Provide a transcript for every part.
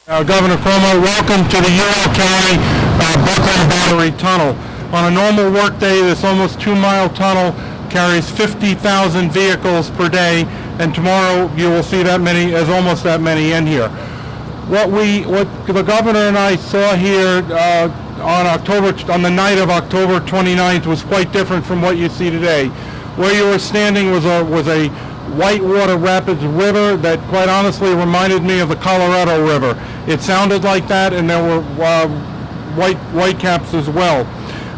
Governor Cuomo, welcome to the UL Brooklyn Battery Tunnel. On a normal workday, this almost 2-mile tunnel carries 50,000 vehicles per day, and tomorrow you will see almost that many in here. What the governor and I saw here on the night of October 29th was quite different from what you see today. Where you were standing was a whitewater rapids river that quite honestly reminded me of the Colorado River. It sounded like that, and there were white caps as well.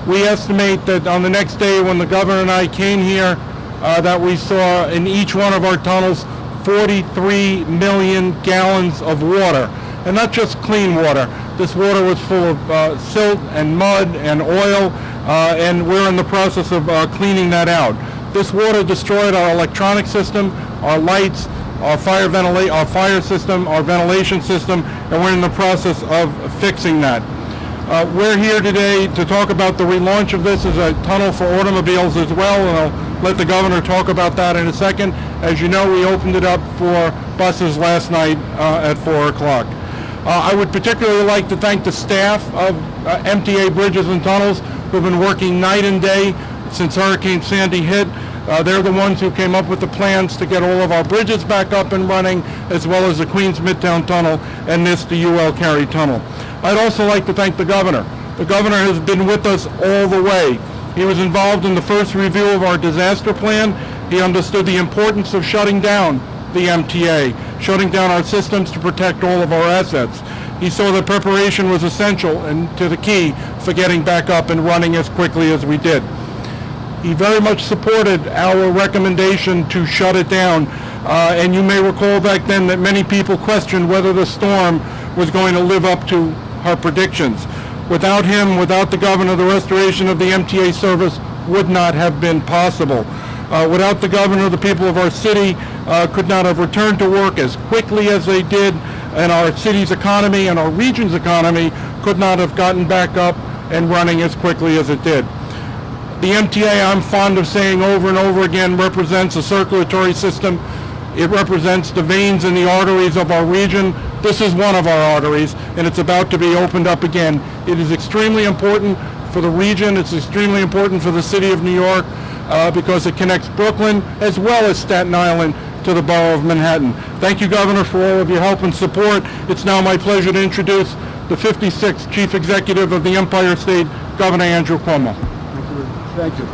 We estimate that on the next day when the governor and I came here, that we saw in each one of our tunnels 43 million gallons of water, and not just clean water. This water was full of silt and mud and oil, and we're in the process of cleaning that out. This water destroyed our electronic system, our lights, our fire system, our ventilation system, and we're in the process of fixing that. We're here today to talk about the relaunch of this as a tunnel for automobiles as well, and I'll let the governor talk about that in a second. As you know, we opened it up for buses last night at 4 o'clock. I would particularly like to thank the staff of MTA Bridges and Tunnels who have been working night and day since Hurricane Sandy hit. They're the ones who came up with the plans to get all of our bridges back up and running, as well as the Queens Midtown Tunnel and the UL Cary Tunnel. I'd also like to thank the governor. The governor has been with us all the way. He was involved in the first review of our disaster plan. He understood the importance of shutting down the MTA, shutting down our systems to protect all of our assets. He saw that preparation was essential and to the key for getting back up and running as quickly as we did. He very much supported our recommendation to shut it down, and you may recall back then that many people questioned whether the storm was going to live up to our predictions. Without him, without the governor, the restoration of the MTA service would not have been possible. Without the governor, the people of our city could not have returned to work as quickly as they did, and our city's economy and our region's economy could not have gotten back up and running as quickly as it did. The MTA, I'm fond of saying over and over again, represents a circulatory system. It represents the veins and the arteries of our region. This is one of our arteries, and it's about to be opened up again. It is extremely important for the region. It's extremely important for the city of New York because it connects Brooklyn as well as Staten Island to the borough of Manhattan. Thank you, Governor, for all of your help and support. It's now my pleasure to introduce the 56th Chief Executive of the Empire State, Governor Andrew Cuomo. Thank you.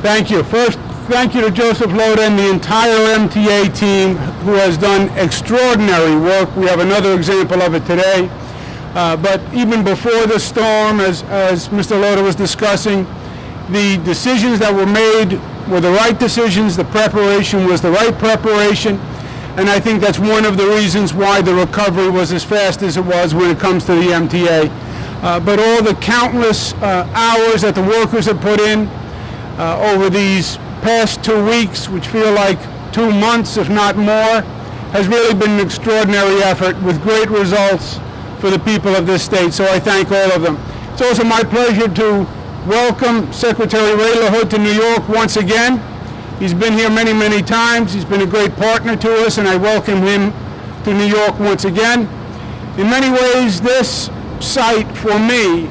Thank you. First, thank you to Joseph Loda and the entire MTA team who has done extraordinary work. We have another example of it today. But even before the storm, as Mr. Loda was discussing, the decisions that were made were the right decisions. The preparation was the right preparation. And I think that's one of the reasons why the recovery was as fast as it was when it comes to the MTA. But all the countless hours that the workers have put in over these past 2 weeks, which feel like 2 months, if not more, has really been an extraordinary effort with great results for the people of this state. So I thank all of them. It's also my pleasure to welcome Secretary Ray LaHood to New York once again. He's been here many, many times. He's been a great partner to us, and I welcome him to New York once again. In many ways, this site for me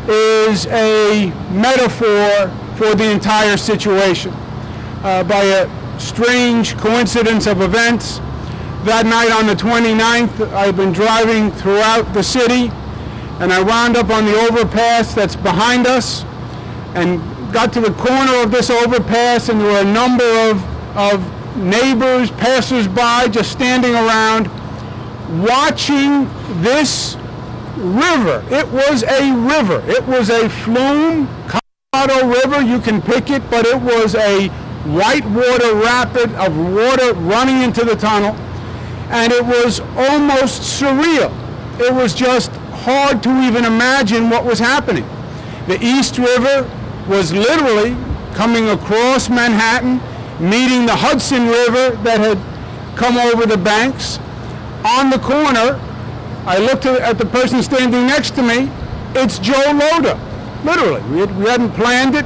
is a metaphor for the entire situation. By a strange coincidence of events, that night on the 29th, I've been driving throughout the city, and I wound up on the overpass that's behind us and got to the corner of this overpass, and there were a number of neighbors, passers-by, just standing around watching this river. It was a river. It was a flume, Colorado River, you can pick it, but it was a whitewater rapid of water running into the tunnel, and it was almost surreal. It was just hard to even imagine what was happening. The East River was literally coming across Manhattan, meeting the Hudson River that had come over the banks. On the corner, I looked at the person standing next to me. It's Joe Loda, literally. We hadn't planned it.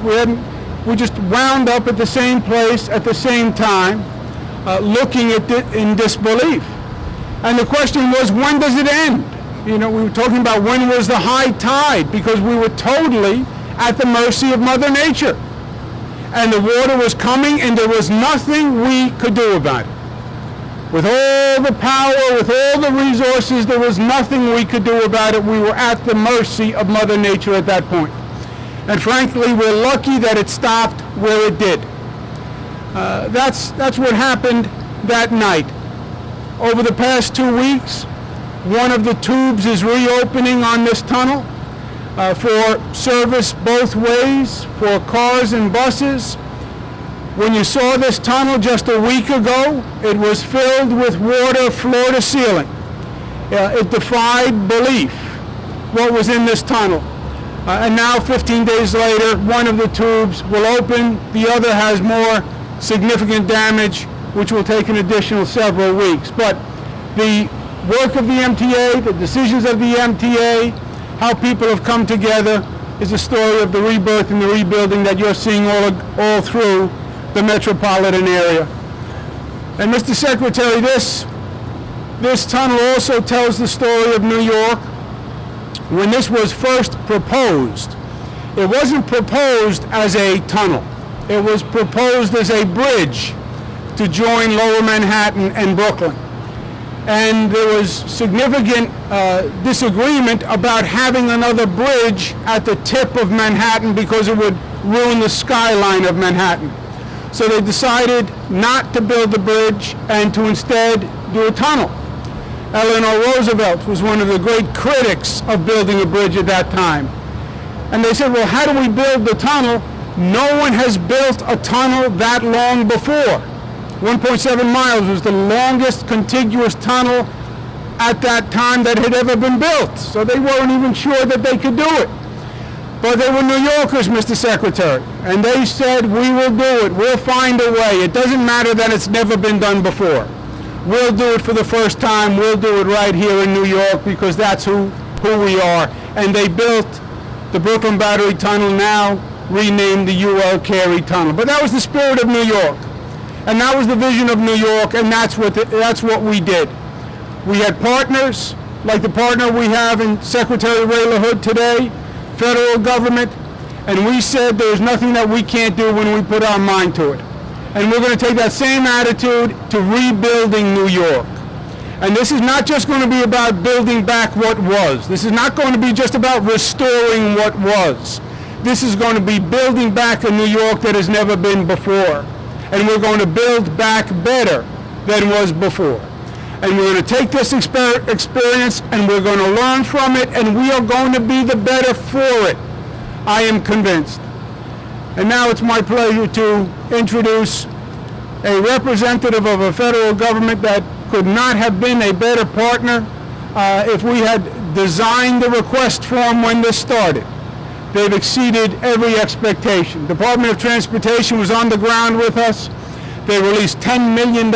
We just wound up at the same place at the same time, looking at it in disbelief. And the question was, when does it end? You know, we were talking about when was the high tide, because we were totally at the mercy of Mother Nature. And the water was coming, and there was nothing we could do about it. With all the power, with all the resources, there was nothing we could do about it. We were at the mercy of Mother Nature at that point. And frankly, we're lucky that it stopped where it did. That's what happened that night. Over the past 2 weeks, one of the tubes is reopening on this tunnel for service both ways for cars and buses. When you saw this tunnel just a week ago, it was filled with water floor to ceiling. It defied belief what was in this tunnel. And now 15 days later, one of the tubes will open. The other has more significant damage, which will take an additional several weeks. But the work of the MTA, the decisions of the MTA, how people have come together is a story of the rebirth and the rebuilding that you're seeing all through the metropolitan area. And Mr. Secretary, this tunnel also tells the story of New York. When this was first proposed, it wasn't proposed as a tunnel. It was proposed as a bridge to join Lower Manhattan and Brooklyn. And there was significant disagreement about having another bridge at the tip of Manhattan because it would ruin the skyline of Manhattan. So they decided not to build the bridge and to instead do a tunnel. Eleanor Roosevelt was one of the great critics of building a bridge at that time. And they said, well, how do we build the tunnel? No one has built a tunnel that long before. 1.7 miles was the longest contiguous tunnel at that time that had ever been built. So they weren't even sure that they could do it. But they were New Yorkers, Mr. Secretary, and they said, we will do it. We'll find a way. It doesn't matter that it's never been done before. We'll do it for the first time. We'll do it right here in New York because that's who we are. And they built the Brooklyn Battery Tunnel, now renamed the UL Carey Tunnel. But that was the spirit of New York. And that was the vision of New York, and that's what we did. We had partners, like the partner we have in Secretary Ray LaHood today, federal government, and we said there's nothing that we can't do when we put our mind to it. And we're going to take that same attitude to rebuilding New York. And this is not just going to be about building back what was. This is not going to be just about restoring what was. This is going to be building back a New York that has never been before. And we're going to build back better than was before. And we're going to take this experience and we're going to learn from it, and we are going to be the better for it. I am convinced. And now it's my pleasure to introduce a representative of a federal government that could not have been a better partner if we had designed the request form when this started. They've exceeded every expectation. Department of Transportation was on the ground with us. They released $10 million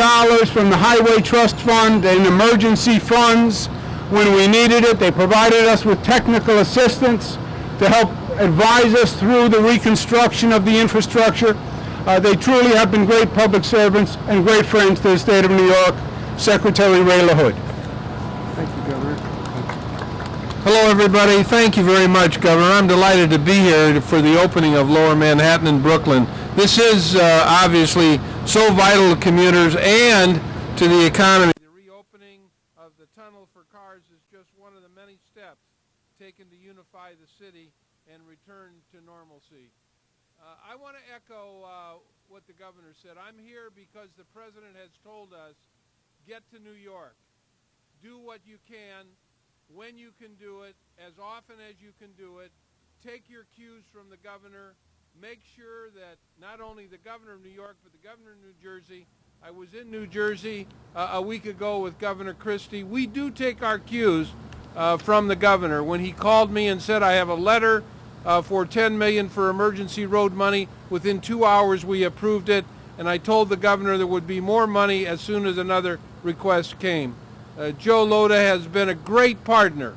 from the Highway Trust Fund and emergency funds when we needed it. They provided us with technical assistance to help advise us through the reconstruction of the infrastructure. They truly have been great public servants and great friends to the state of New York. Secretary Ray LaHood. Thank you, Governor. Hello, everybody. Thank you very much, Governor. I'm delighted to be here for the opening of Lower Manhattan and Brooklyn. This is obviously so vital to commuters and to the economy. The reopening of the tunnel for cars is just one of the many steps taken to unify the city and return to normalcy. I want to echo what the governor said. I'm here because the president has told us, get to New York. Do what you can, when you can do it, as often as you can do it. Take your cues from the governor. Make sure that not only the governor of New York, but the governor of New Jersey. I was in New Jersey a week ago with Governor Christie. We do take our cues from the governor. When he called me and said, I have a letter for $10 million for emergency road money, within 2 hours we approved it, and I told the governor there would be more money as soon as another request came. Joe Loda has been a great partner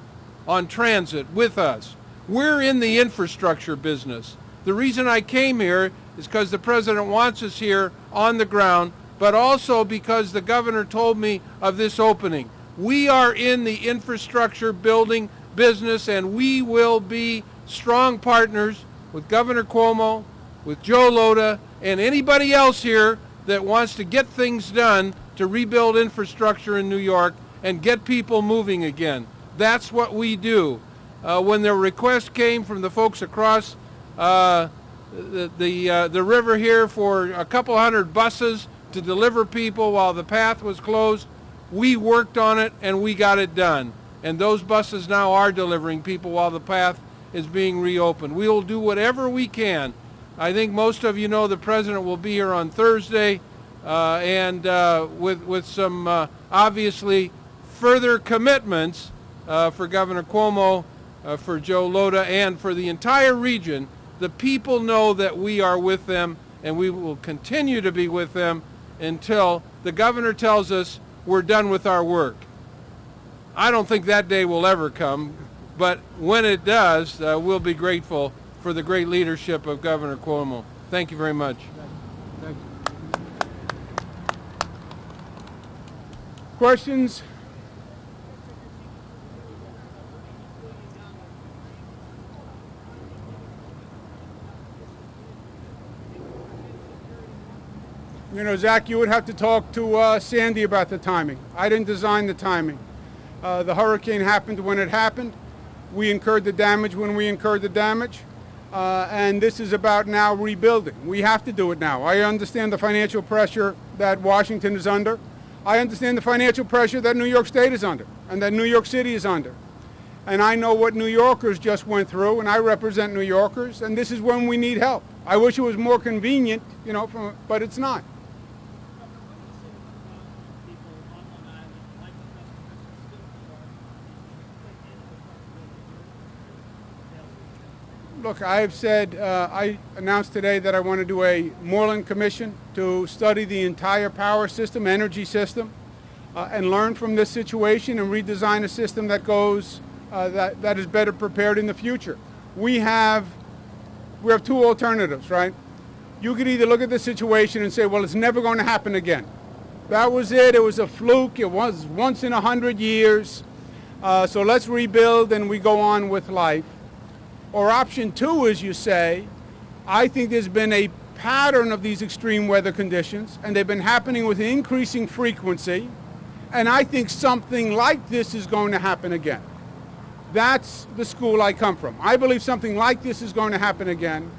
on transit with us. We're in the infrastructure business. The reason I came here is because the president wants us here on the ground, but also because the governor told me of this opening. We are in the infrastructure building business, and we will be strong partners with Governor Cuomo, with Joe Lhota, and anybody else here that wants to get things done to rebuild infrastructure in New York and get people moving again. That's what we do. When the request came from the folks across the river here for a couple hundred buses to deliver people while the path was closed, we worked on it and we got it done. And those buses now are delivering people while the path is being reopened. We will do whatever we can. I think most of you know the president will be here on Thursday, and with some obviously further commitments for Governor Cuomo, for Joe Lhota, and for the entire region. The people know that we are with them, and we will continue to be with them until the governor tells us we're done with our work. I don't think that day will ever come, but when it does, we'll be grateful for the great leadership of Governor Cuomo. Thank you very much. Thank you. Questions? You know, Zach, you would have to talk to Sandy about the timing. I didn't design the timing. The hurricane happened when it happened. We incurred the damage when we incurred the damage. And this is about now rebuilding. We have to do it now. I understand the financial pressure that Washington is under. I understand the financial pressure that New York State is under and that New York City is under. And I know what New Yorkers just went through, and I represent New Yorkers, and this is when we need help. I wish it was more convenient, you know, but it's not. Look, I have said, I announced today that I want to do a Moreland Commission to study the entire power system, energy system, and learn from this situation and redesign a system that goes, that is better prepared in the future. We have two alternatives, right? You could either look at the situation and say, well, it's never going to happen again. That was it. It was a fluke. It was once in 100 years. So let's rebuild and we go on with life. Or option two is you say, I think there's been a pattern of these extreme weather conditions, and they've been happening with increasing frequency, and I think something like this is going to happen again. That's the school I come from. I believe something like this is going to happen again.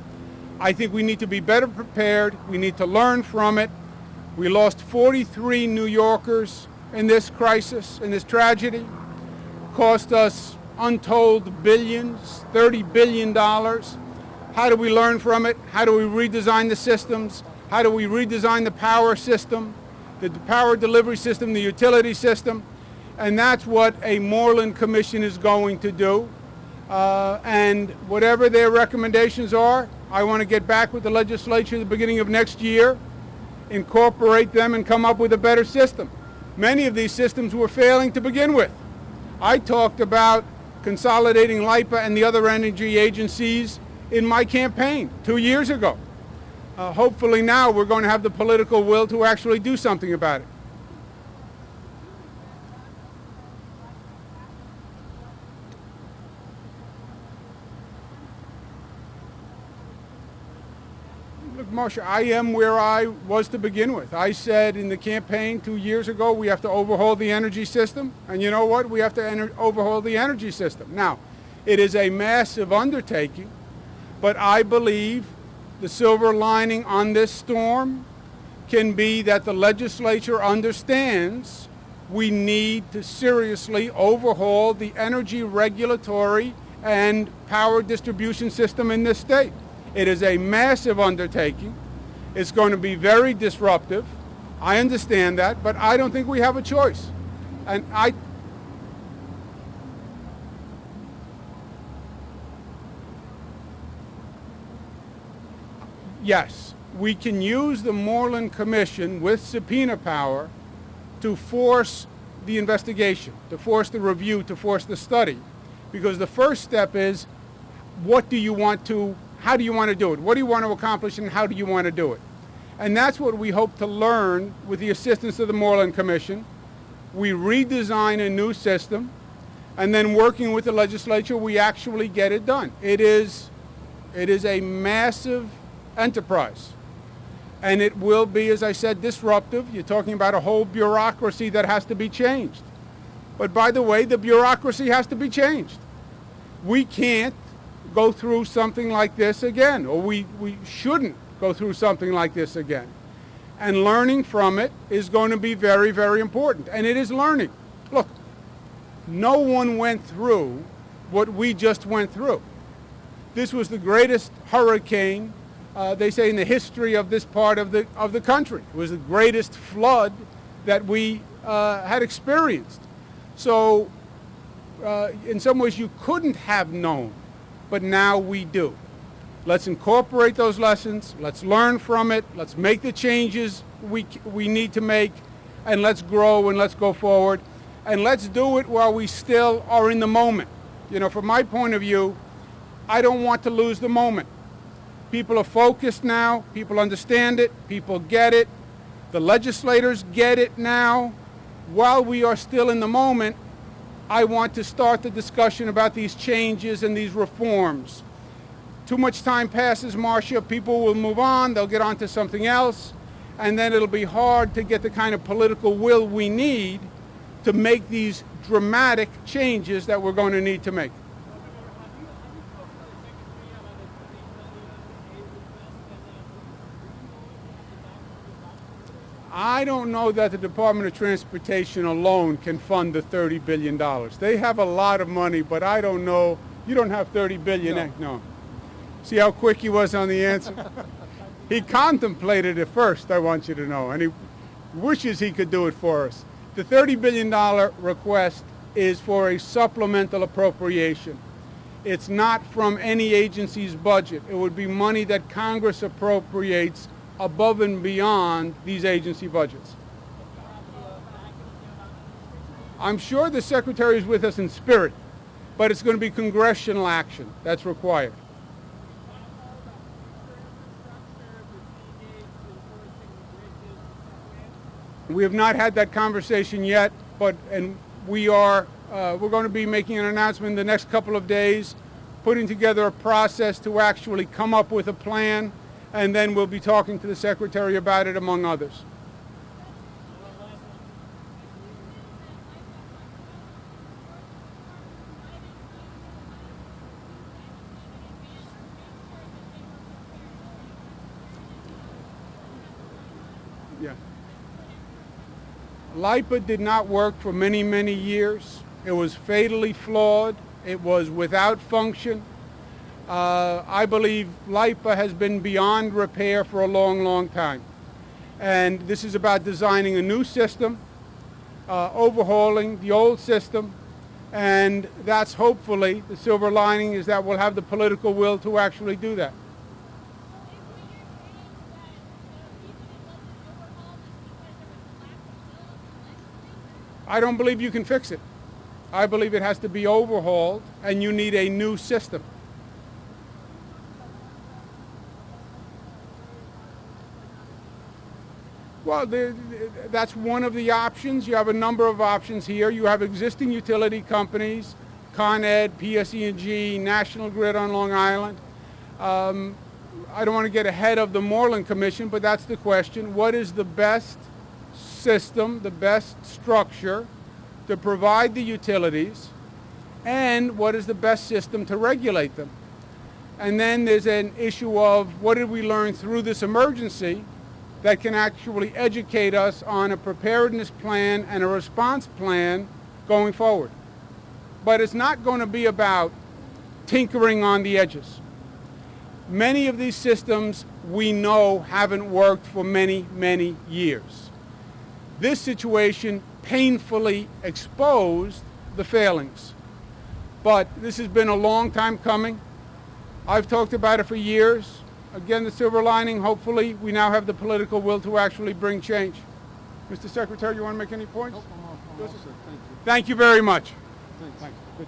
I think we need to be better prepared. We need to learn from it. We lost 43 New Yorkers in this crisis, in this tragedy. Cost us untold billions, $30 billion. How do we learn from it? How do we redesign the systems? How do we redesign the power system, the power delivery system, the utility system? And that's what a Moreland Commission is going to do. And whatever their recommendations are, I want to get back with the legislature at the beginning of next year, incorporate them, and come up with a better system. Many of these systems were failing to begin with. I talked about consolidating LIPA and the other energy agencies in my campaign 2 years ago. Hopefully now we're going to have the political will to actually do something about it. Look, Marsha, I am where I was to begin with. I said in the campaign 2 years ago, we have to overhaul the energy system. And you know what? We have to overhaul the energy system. Now, it is a massive undertaking, but I believe the silver lining on this storm can be that the legislature understands we need to seriously overhaul the energy regulatory and power distribution system in this state. It is a massive undertaking. It's going to be very disruptive. I understand that, but I don't think we have a choice. And yes, we can use the Moreland Commission with subpoena power to force the investigation, to force the review, to force the study. Because the first step is, how do you want to do it? What do you want to accomplish, and how do you want to do it? And that's what we hope to learn with the assistance of the Moreland Commission. we redesign a new system, and then working with the legislature, we actually get it done. It is a massive enterprise. And it will be, as I said, disruptive. You're talking about a whole bureaucracy that has to be changed. But by the way, the bureaucracy has to be changed. We can't go through something like this again, or we shouldn't go through something like this again. And learning from it is going to be very, very important. And it is learning. Look, no one went through what we just went through. This was the greatest hurricane, they say, in the history of this part of the country. It was the greatest flood that we had experienced. So in some ways you couldn't have known, but now we do. Let's incorporate those lessons. Let's learn from it. Let's make the changes we need to make, and let's grow and let's go forward. And let's do it while we still are in the moment. You know, from my point of view, I don't want to lose the moment. People are focused now. People understand it. People get it. The legislators get it now. While we are still in the moment, I want to start the discussion about these changes and these reforms. Too much time passes, Marcia, people will move on, they'll get on to something else, and then it'll be hard to get the kind of political will we need to make these dramatic changes that we're going to need to make. I don't know that the Department of Transportation alone can fund the $30 billion. They have a lot of money, but I don't know. You don't have $30 billion. No. See how quick he was on the answer? He contemplated it first, I want you to know, and he wishes he could do it for us. The $30 billion request is for a supplemental appropriation. It's not from any agency's budget. It would be money that Congress appropriates above and beyond these agency budgets. I'm sure the Secretary is with us in spirit, but it's going to be congressional action that's required. We have not had that conversation yet, and we're going to be making an announcement in the next couple of days, putting together a process to actually come up with a plan, and then we'll be talking to the Secretary about it, among others. Yeah. LIPA did not work for many, many years. It was fatally flawed. It was without function. I believe LIPA has been beyond repair for a long, long time. And this is about designing a new system, overhauling the old system, and that's hopefully the silver lining, is that we'll have the political will to actually do that. I don't believe you can fix it. I believe it has to be overhauled, and you need a new system. Well, that's one of the options. You have a number of options here. You have existing utility companies, Con Ed, PSE&G, National Grid on Long Island. I don't want to get ahead of the Moreland Commission, but that's the question. What is the best system, the best structure to provide the utilities, and what is the best system to regulate them? And then there's an issue of what did we learn through this emergency that can actually educate us on a preparedness plan and a response plan going forward. But it's not going to be about tinkering on the edges. Many of these systems we know haven't worked for many, many years. This situation painfully exposed the failings. But this has been a long time coming. I've talked about it for years. Again, the silver lining, hopefully, we now have the political will to actually bring change. Mr. Secretary, you want to make any points? Nope, I'm all set. Thank you. Thank you very much. Thanks. Good.